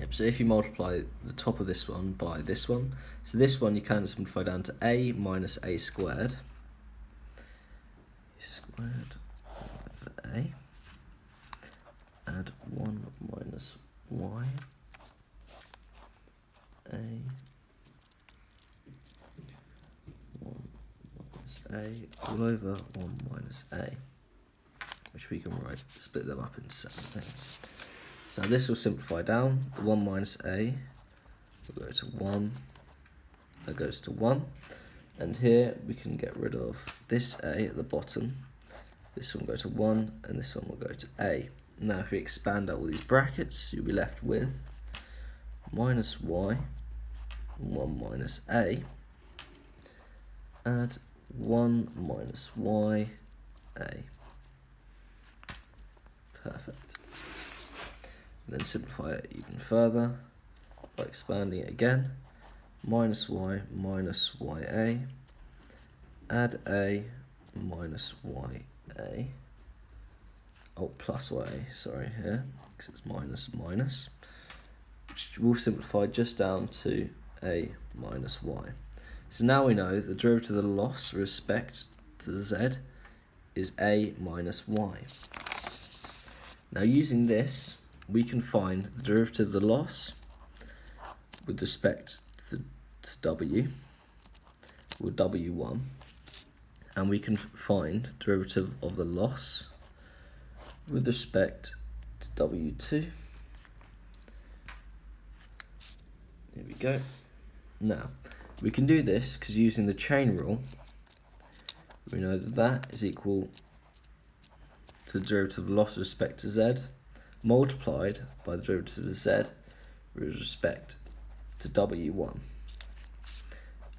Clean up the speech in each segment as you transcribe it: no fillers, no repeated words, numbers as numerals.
Yep, so if you multiply the top of this one by this one, so this one you can simplify down to a minus a squared. Squared over a. Add 1 minus y. A. 1 minus a all over 1 minus a. Which we can split them up into separate things. So this will simplify down. The 1 minus a will go to 1. That goes to 1. And here we can get rid of this a at the bottom. This one will go to 1, and this one will go to a. Now if we expand out all these brackets, you'll be left with minus y, 1 minus a, add 1 minus y, a. Perfect. Then simplify it even further by expanding it again. Minus y minus ya, add a minus ya, oh plus ya, sorry here, because it's minus minus, which will simplify just down to a minus y. So now we know the derivative of the loss with respect to z is a minus y. Now using this, we can find the derivative of the loss with respect to w, or w1, and we can find derivative of the loss with respect to w2. There we go. Now, we can do this because using the chain rule, we know that that is equal to the derivative of loss with respect to z multiplied by the derivative of z with respect to w1.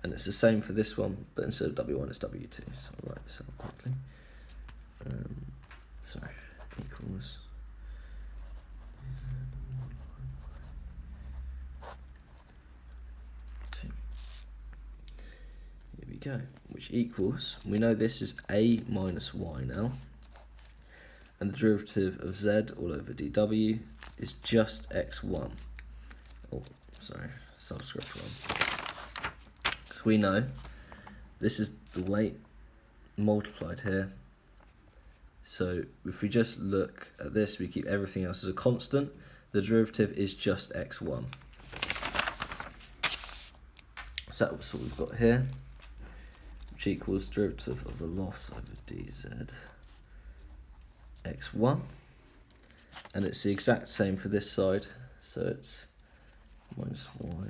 And it's the same for this one, but instead of w1 it's w2. So I'll write this out quickly. Sorry, equals two. Here we go, which equals, we know this is a minus y now, and the derivative of z all over dw is just x1. Oh, sorry, subscript 1. Because we know this is the weight multiplied here. So if we just look at this, we keep everything else as a constant. The derivative is just x1. So that's what we've got here, which equals derivative of the loss over dz x1, and it's the exact same for this side, so it's minus y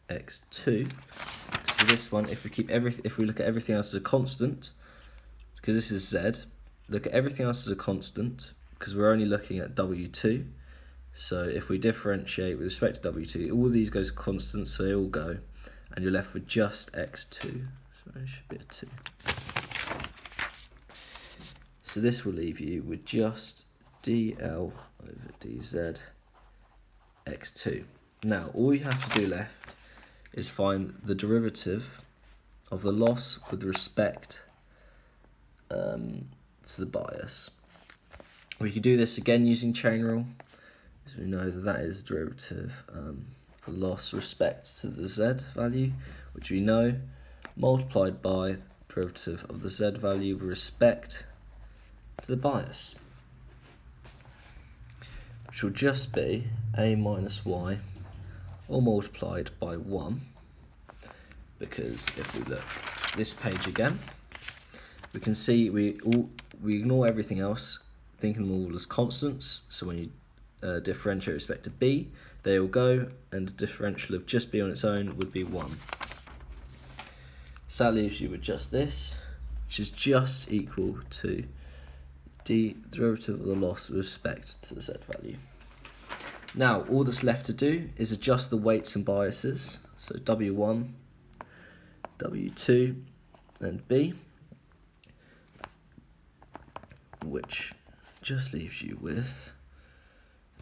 x2. For this one, if we look at everything else as a constant, because this is z, look at everything else as a constant because we're only looking at w2. So if we differentiate with respect to w2, all of these goes constant, so they all go, and you're left with just x2. So it should be a 2. So this will leave you with just dl over dz x2. Now all you have to do left is find the derivative of the loss with respect to the bias. We can do this again using chain rule, as we know that that is derivative for loss with respect to the z value, which we know, multiplied by derivative of the z value with respect to the bias, which will just be a minus y, all multiplied by 1, because if we look at this page again, we can see we ignore everything else, thinking them all as constants. So when you differentiate with respect to b, they all go, and the differential of just b on its own would be 1. So that leaves you with just this, which is just equal to the derivative of the loss with respect to the z value. Now all that's left to do is adjust the weights and biases, so w1, w2 and b, which just leaves you with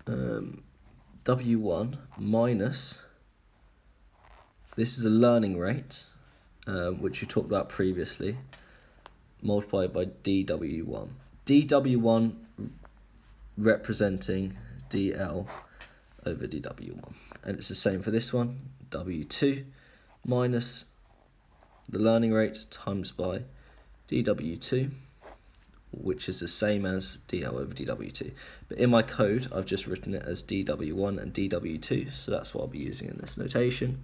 w1 minus, this is a learning rate, which we talked about previously, multiplied by dw1. dw1 representing dl over dw1. And it's the same for this one, w2 minus the learning rate times by dw2, which is the same as dl over dw2. But in my code, I've just written it as dw1 and dw2, so that's what I'll be using in this notation.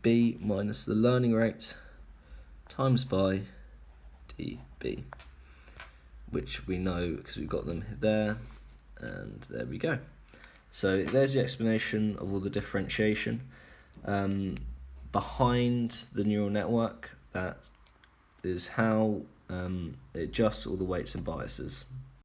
B minus the learning rate times by db, which we know because we've got them there, and there we go. So there's the explanation of all the differentiation behind the neural network. That is how it adjusts all the weights and biases.